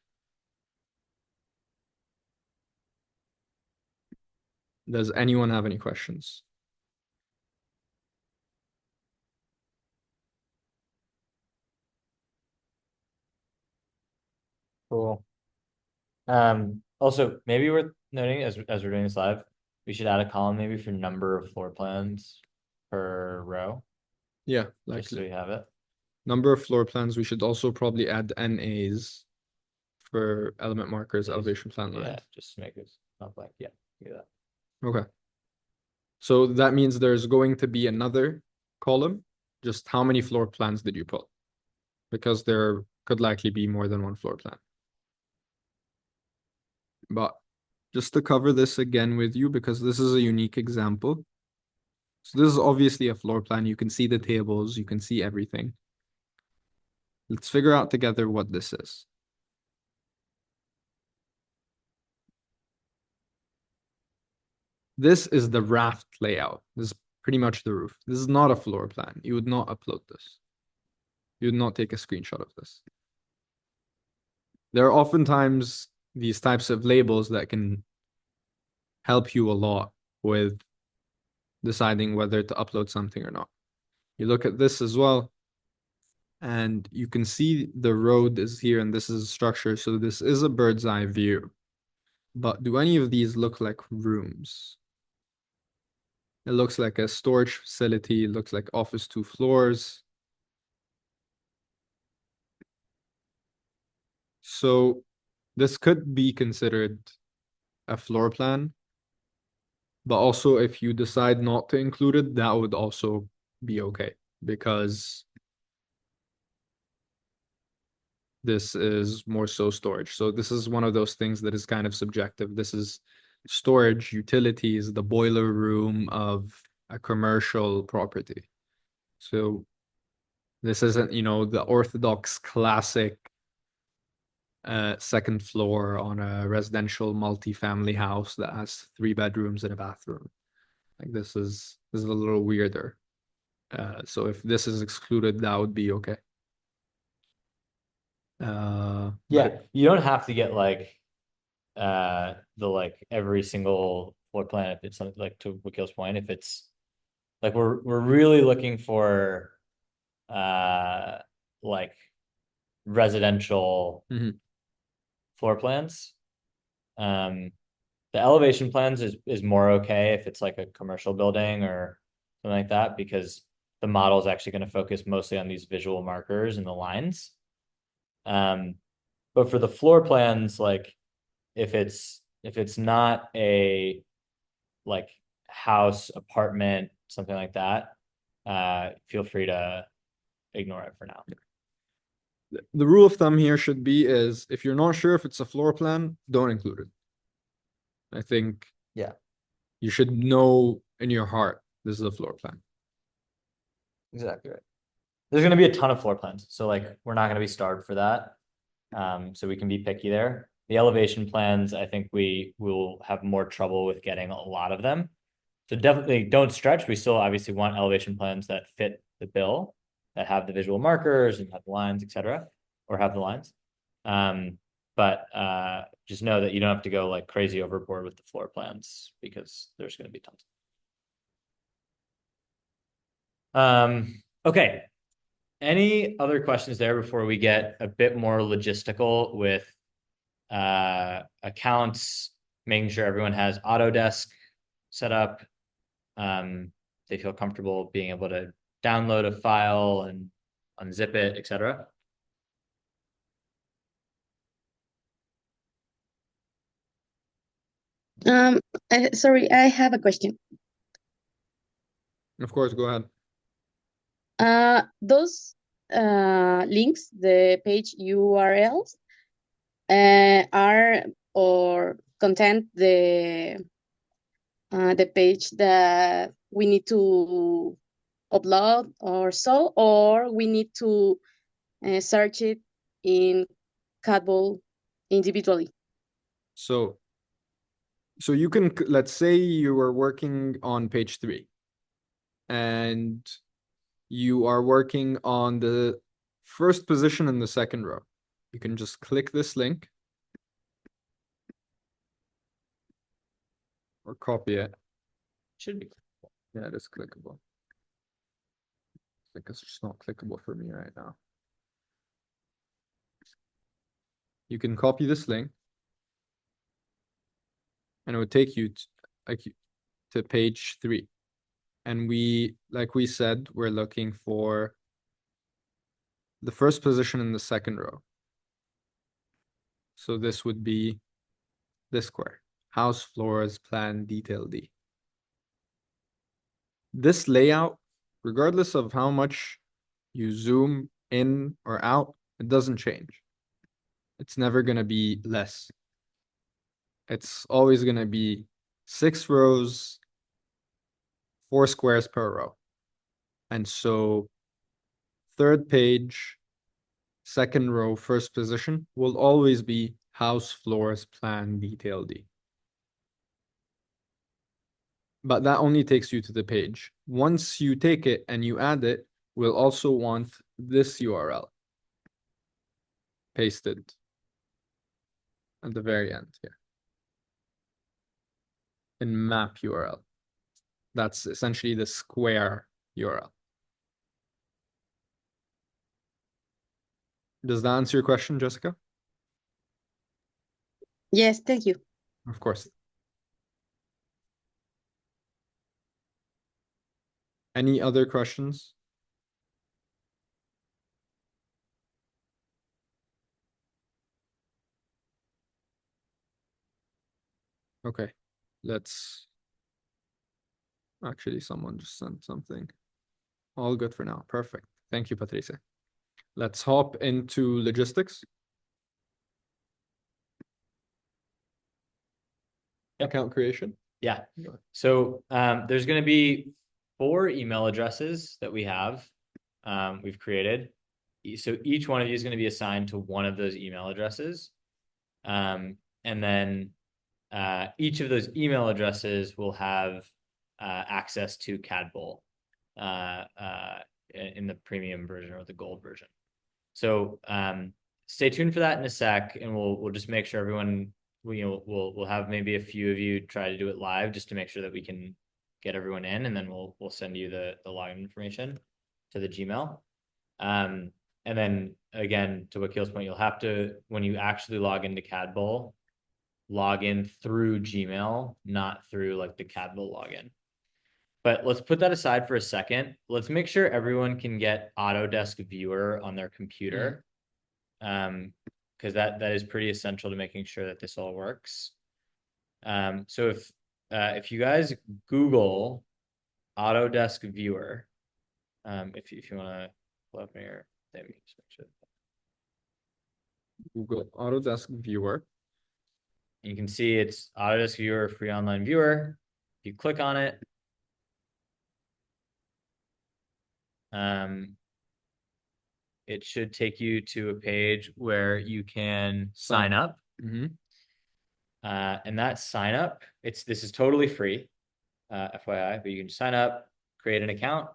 Does anyone have any questions? Cool. Also, maybe worth noting as we're doing this live, we should add a column maybe for number of floor plans per row, Yeah, just so likely. we have it. Number of floor plans, we should also probably add NAs for element markers, Yes. elevation plan Yeah, lines. just to make it not blank. Yeah, do that. Okay. So that means there's going to be another column. Just how many floor plans did you put? Because there could likely be more than one floor plan. But just to cover this again with you, because this is a unique example. So this is obviously a floor plan. You can see the tables, you can see everything. Let's figure out together what this is. This is the raft layout. This is pretty much the roof. This is not a floor plan. You would not upload this. You would not take a screenshot of this. There are oftentimes these types of labels that can help you a lot with deciding whether to upload something or not. You look at this as well, and you can see the road is here and this is a structure. So this is a bird's eye view. But do any of these look like rooms? It looks like a storage facility. It looks like office 2 floors. So this could be considered a floor plan. But also, if you decide not to include it, that would also be okay, because this is more so storage. So this is one of those things that is kind of subjective. This is storage, utilities, the boiler room of a commercial property. So this isn't, the orthodox classic second floor on a residential multi-family house that has 3 bedrooms and a bathroom. Like this is a little weirder. So if this is excluded, that would be okay. Yeah, you don't have to get like the every single floor plan if it's something like, to Wakil's point, if it's like we're really looking for like residential floor plans. The elevation plans is more okay if it's like a commercial building or something like that, because the model is actually going to focus mostly on these visual markers and the lines. But for the floor plans, like if it's not a like house, apartment, something like that, feel free to ignore it for now. The rule of thumb here should be is if you're not sure if it's a floor plan, don't include it. I think Yeah, you should know in your heart this is a floor plan. exactly right. There's going to be a ton of floor plans, so like we're not going to be starved for that. So we can be picky there. The elevation plans, I think we will have more trouble with getting a lot of them. So definitely don't stretch. We still obviously want elevation plans that fit the bill, that have the visual markers and have the lines, etc., or have the lines. But just know that you don't have to go like crazy overboard with the floor plans, because there's going to be tons. Okay. Any other questions there before we get a bit more logistical with accounts, making sure everyone has Autodesk set up? They feel comfortable being able to download a file and unzip it, etc. Sorry, I have a question. Of course, go ahead. Those links, the page URLs, are or content the page that we need to upload or so, or we need to search it in Catbull individually. So you can, let's say you were working on page 3 and you are working on the first position in the second row. You can just click this link or copy it. Should be. Yeah, it is clickable. I think it's just not clickable for me right now. You can copy this link and it would take you to page 3. And like we said, we're looking for the first position in the second row. So this would be this square, house floors plan detail D. This layout, regardless of how much you zoom in or out, it doesn't change. It's never going to be less. It's always going to be 6 rows, 4 squares per row. And so third page, second row, first position will always be house floors plan detail D. But that only takes you to the page. Once you take it and you add it, we'll also want this URL pasted at the very end here in map URL. That's essentially the square URL. Does that answer your question, Jessica? Yes, thank you. Of course. Any other questions? Okay, let's actually someone just sent something. All good for now. Perfect. Thank you, Patricia. Let's hop into logistics. Account creation. Yeah. So there's going to be 4 email addresses that we have. We've created. So each one of you is going to be assigned to one of those email addresses. And then each of those email addresses will have access to CADBull in the premium version or the gold version. So stay tuned for that in a sec, and we'll just make sure everyone, we'll have maybe a few of you try to do it live just to make sure that we can get everyone in, and then we'll send you the login information to the Gmail. And then again, to Wakil's point, you'll have to, when you actually log into CADBull, log in through Gmail, not through like the CADBull login. But let's put that aside for a second. Let's make sure everyone can get Autodesk Viewer on their computer. Because that is pretty essential to making sure that this all works. So if you guys Google Autodesk Viewer, if you want to pull up your thing, just make sure. Google Autodesk Viewer. You can see it's Autodesk Viewer, free online viewer. If you click on it, it should take you to a page where you can sign up. And that sign up, this is totally free, FYI, but you can sign up, create an account.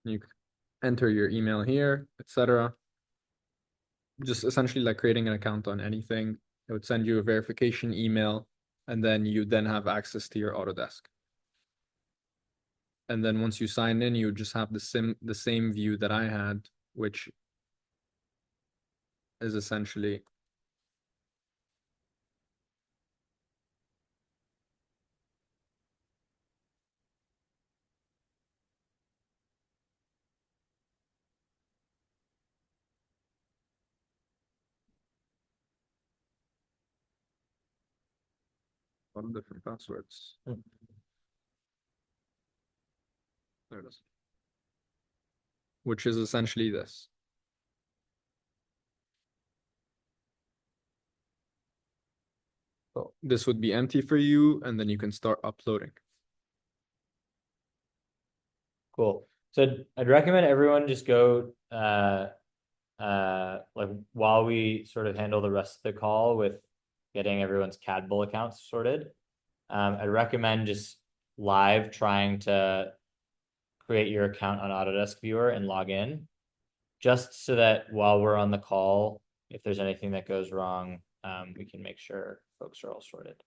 You enter your email here, etc. Just essentially like creating an account on anything. It would send you a verification email, and then you then have access to your Autodesk. And then once you sign in, you just have the same view that I had, which is essentially a lot of different passwords. There it is. Which is essentially this. So this would be empty for you, and then you can start uploading. Cool. So I'd recommend everyone just go like while we sort of handle the rest of the call with getting everyone's CADBull accounts sorted. I'd recommend just live trying to create your account on Autodesk Viewer and log in, just so that while we're on the call, if there's anything that goes wrong, we can make sure folks are all sorted.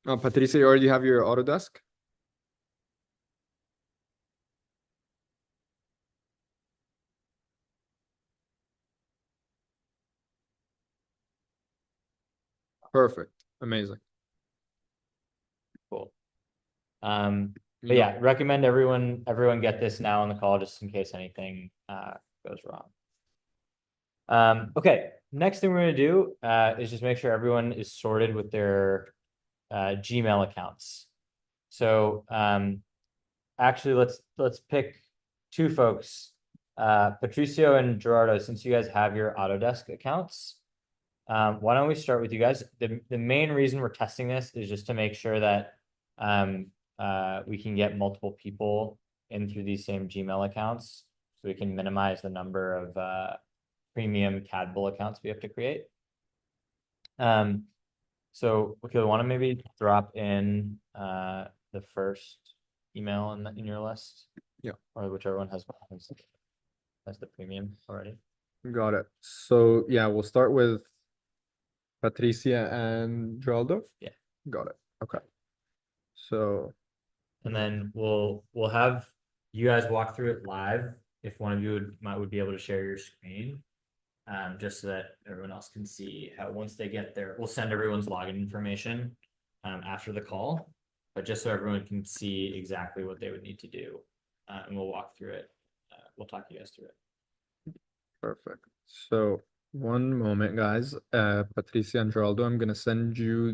Patricia, you already have your Autodesk? Perfect. Amazing. Cool. But yeah, recommend everyone get this now on the call just in case anything goes wrong. Okay, next thing we're going to do is just make sure everyone is sorted with their Gmail accounts. So actually, let's pick 2 folks, Patricio and Gerardo, since you guys have your Autodesk accounts. Why don't we start with you guys? The main reason we're testing this is just to make sure that we can get multiple people in through these same Gmail accounts, so we can minimize the number of premium Cadbull accounts we have to create. So okay, want to maybe drop in the first email in your list, Yeah, or whichever one has the premium already. got it. So yeah, we'll start with Patricia and Geraldo. Yeah. Got it. Okay. So And then we'll have you guys walk through it live if one of you would be able to share your screen, just so that everyone else can see how once they get there. We'll send everyone's login information after the call, but just so everyone can see exactly what they would need to do, and we'll walk through it. We'll talk you guys through it. perfect. So one moment, guys. Patricia and Geraldo, I'm gonna send you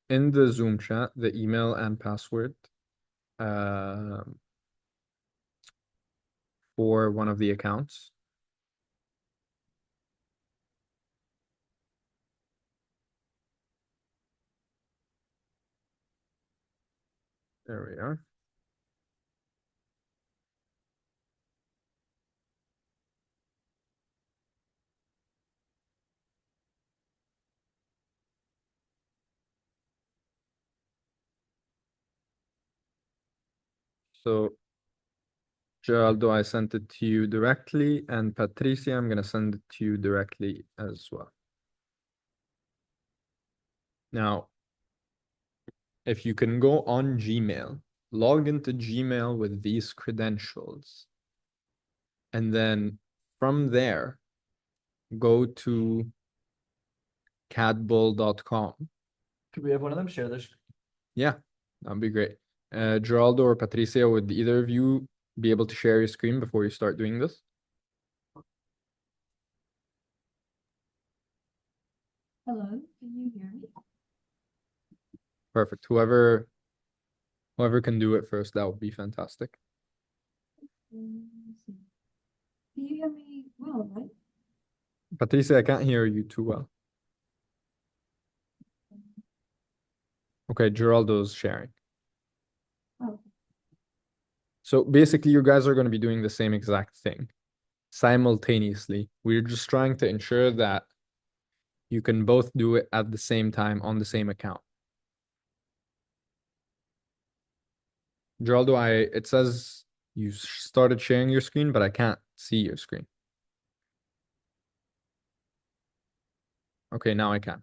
in the Zoom chat the email and password for one of the accounts. There we are. So Geraldo, I sent it to you directly, and Patricia, I'm gonna send it to you directly as well. Now, if you can go on Gmail, log into Gmail with these credentials, and then from there, go to cadbull.com. Could we have one of them share this? Yeah, that'd be great. Geraldo or Patricia, would either of you be able to share your screen before you start doing this? Hello, can you hear me? Perfect. Whoever can do it first, that would be fantastic. Let's see. Can you hear me well, right? Patricia, I can't hear you too well. Okay, Geraldo's sharing. Oh, So basically, you guys are going to be doing the same exact thing simultaneously. We're just trying to ensure that you can both do it at the same time on the same account. Geraldo, it says you started sharing your screen, but I can't see your screen. Okay, now I can.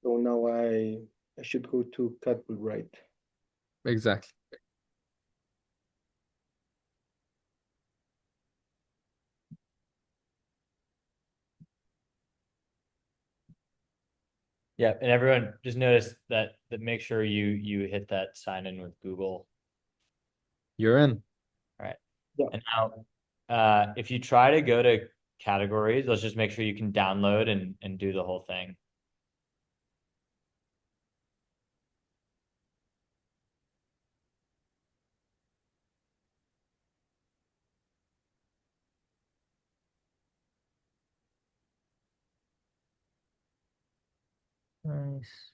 So now I should go to Catbull, right? Exactly. Yeah, and everyone just notice that make sure you hit that sign in with Google. You're in. All right. Yeah. And now, if you try to go to categories, let's just make sure you can download and do the whole thing. Nice.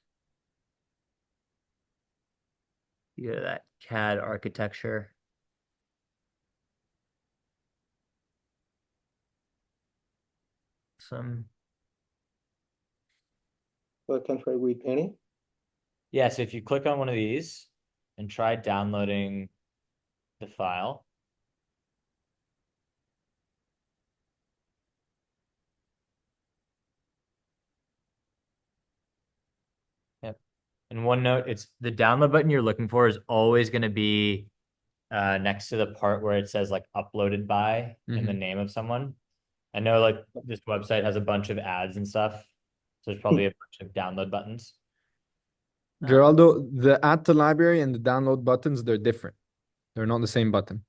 You go to that CAD architecture. Some. So I can try with any. Yeah, so if you click on one of these and try downloading the file. Yep. And one note, it's the download button you're looking for is always going to be next to the part where it says like uploaded by and the name of someone. I know like this website has a bunch of ads and stuff. So there's probably a bunch of download buttons. Geraldo, the add to library and the download buttons, they're different. They're not the same button.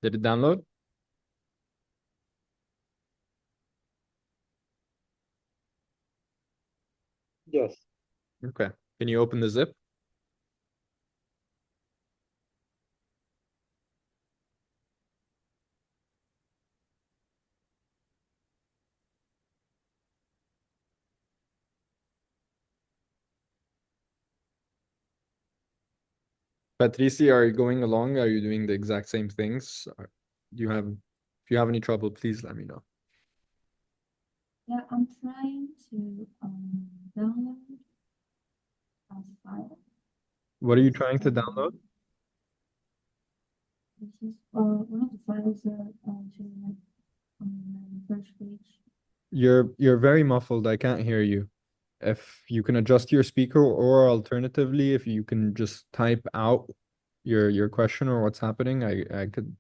Did it download? Yes. Okay. Can you open the zip? Patricia, are you going along? Are you doing the exact same things? Do you have, if you have any trouble, please let me know. Yeah, I'm trying to download a file. What are you trying to download? This is one of the files that shown on the first page. You're very muffled. I can't hear you. If you can adjust your speaker, or alternatively, if you can just type out your question or what's happening, I could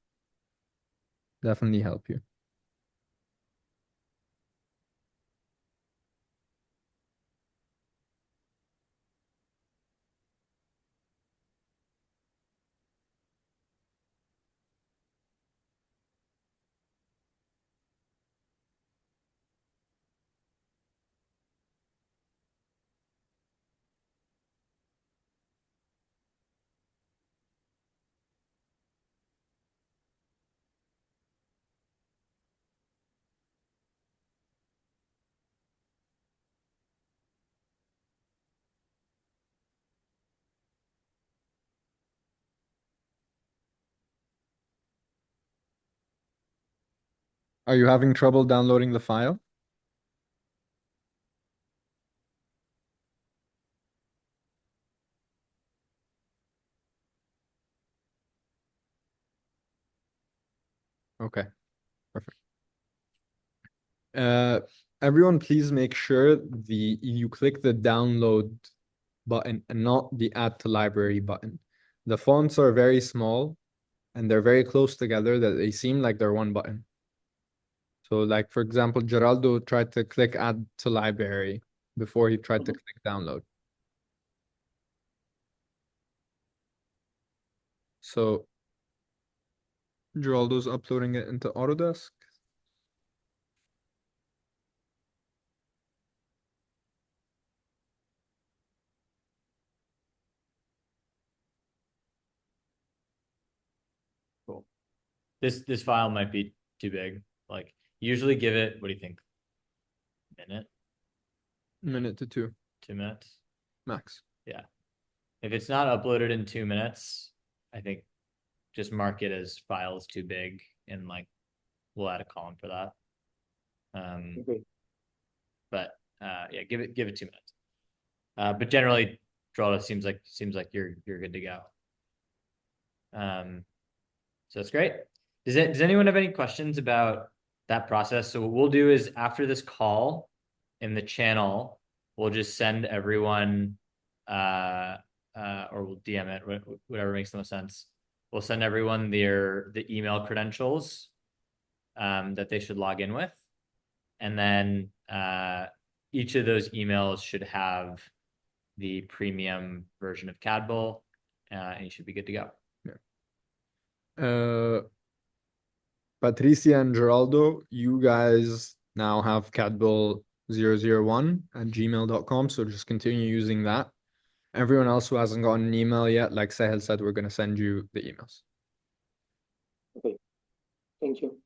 definitely help you. Are you having trouble downloading the file? Okay, perfect. Uh, Everyone, please make sure you click the download button and not the add to library button. The fonts are very small and they're very close together that they seem like they're one button. So like, for example, Geraldo tried to click add to library before he tried to click download. So Geraldo's uploading it into Autodesk. Cool. This file might be too big. Like usually give it, what do you think? Minute, Minute to 2 minutes? max. Yeah. If it's not uploaded in 2 minutes, I think just mark it as file is too big and like we'll add a column for that. Okay. But yeah, give it 2 minutes. But generally, Drolta seems like you're good to go. So that's great. Does anyone have any questions about that process? So what we'll do is after this call in the channel, we'll just send everyone or we'll DM it, whatever makes the most sense. We'll send everyone the email credentials that they should log in with. And then each of those emails should have the premium version of Cadbull, and you should be good to go. Patricia and Geraldo, you guys now have cadbull001@gmail.com, so just continue using that. Everyone else who hasn't gotten an email yet, like Sahel said, we're going to send you the emails. Okay. Thank you.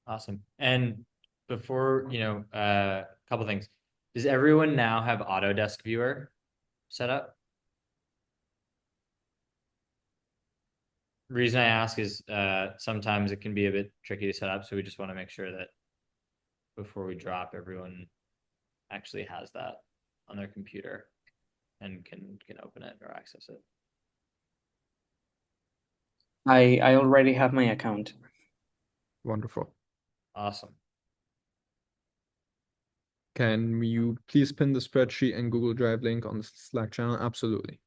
Awesome. And before, a couple things. Does everyone now have Autodesk Viewer set up? The reason I ask is sometimes it can be a bit tricky to set up, so we just want to make sure that before we drop, everyone actually has that on their computer and can open it or access it. I already have my account. Wonderful. Awesome. Can you please pin the spreadsheet and Google Drive link on the Slack channel? Absolutely.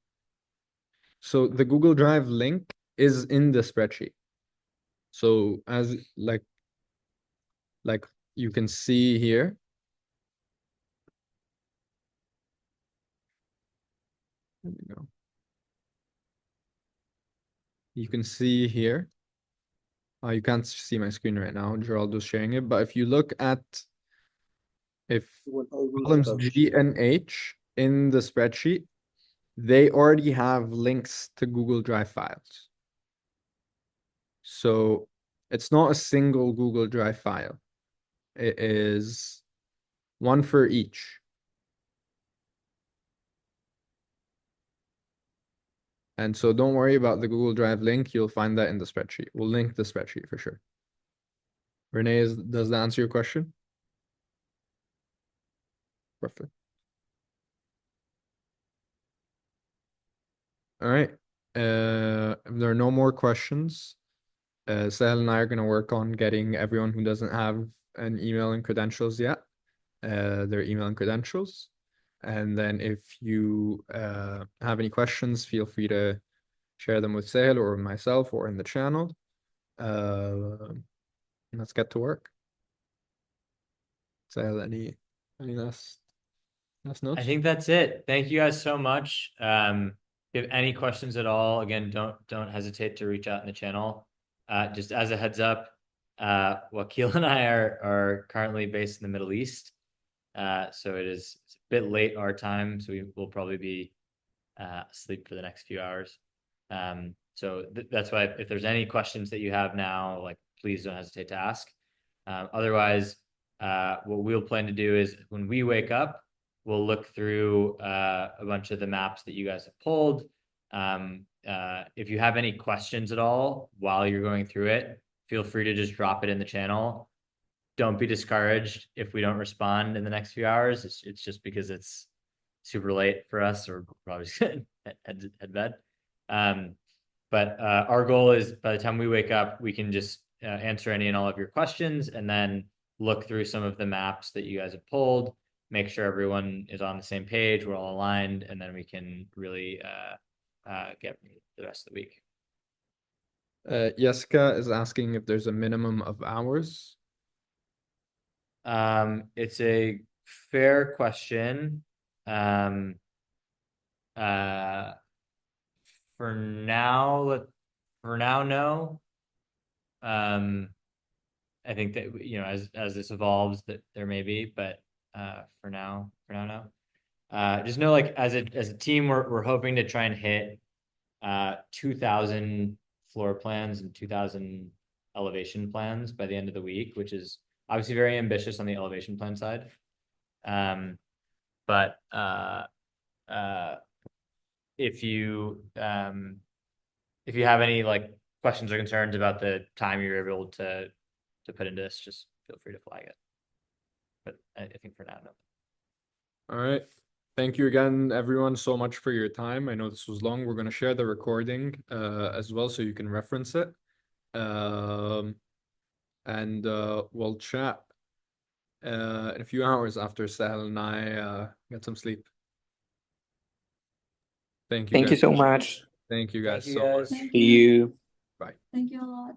So the Google Drive link is in the spreadsheet. So as like like you can see here. There we go. You can see here. You can't see my screen right now. Geraldo's sharing it, but if you look at columns G and H in the spreadsheet, they already have links to Google Drive files. So it's not a single Google Drive file. It is one for each. And so don't worry about the Google Drive link. You'll find that in the spreadsheet. We'll link the spreadsheet for sure. Renee, does that answer your question? Perfect. All right. If there are no more questions, Sahel and I are going to work on getting everyone who doesn't have an email and credentials yet, their email and credentials. And then if you have any questions, feel free to share them with Sahel or myself or in the channel. Let's get to work. Sahel, any last notes? I think that's it. Thank you guys so much. If you have any questions at all, again, don't hesitate to reach out in the channel. Just as a heads up, Wakil and I are currently based in the Middle East. So it's a bit late our time, so we will probably be asleep for the next few hours. So that's why if there's any questions that you have now, like please don't hesitate to ask. Otherwise, what we'll plan to do is when we wake up, we'll look through a bunch of the maps that you guys have pulled. If you have any questions at all while you're going through it, feel free to just drop it in the channel. Don't be discouraged if we don't respond in the next few hours. It's just because it's super late for us, or probably head bed. But our goal is by the time we wake up, we can just answer any and all of your questions, and then look through some of the maps that you guys have pulled, make sure everyone is on the same page, we're all aligned, and then we can really get the rest of the week. Jessica is asking if there's a minimum of hours. It's a fair question. For now, no. I think that as this evolves, that there may be, but for now, no. Just know, like as a team, we're hoping to try and hit 2,000 floor plans and 2,000 elevation plans by the end of the week, which is obviously very ambitious on the elevation plan side. But if you have any like questions or concerns about the time you're able to put into this, just feel free to flag it. But I think for now, no. All right. Thank you again, everyone, so much for your time. I know this was long. We're going to share the recording as well, so you can reference it. And we'll chat in a few hours after Sahel and I get some sleep. Thank you. Thank you so much. Thank you guys Thank you so guys. much. Thank See you. you. Bye. Thank you a lot.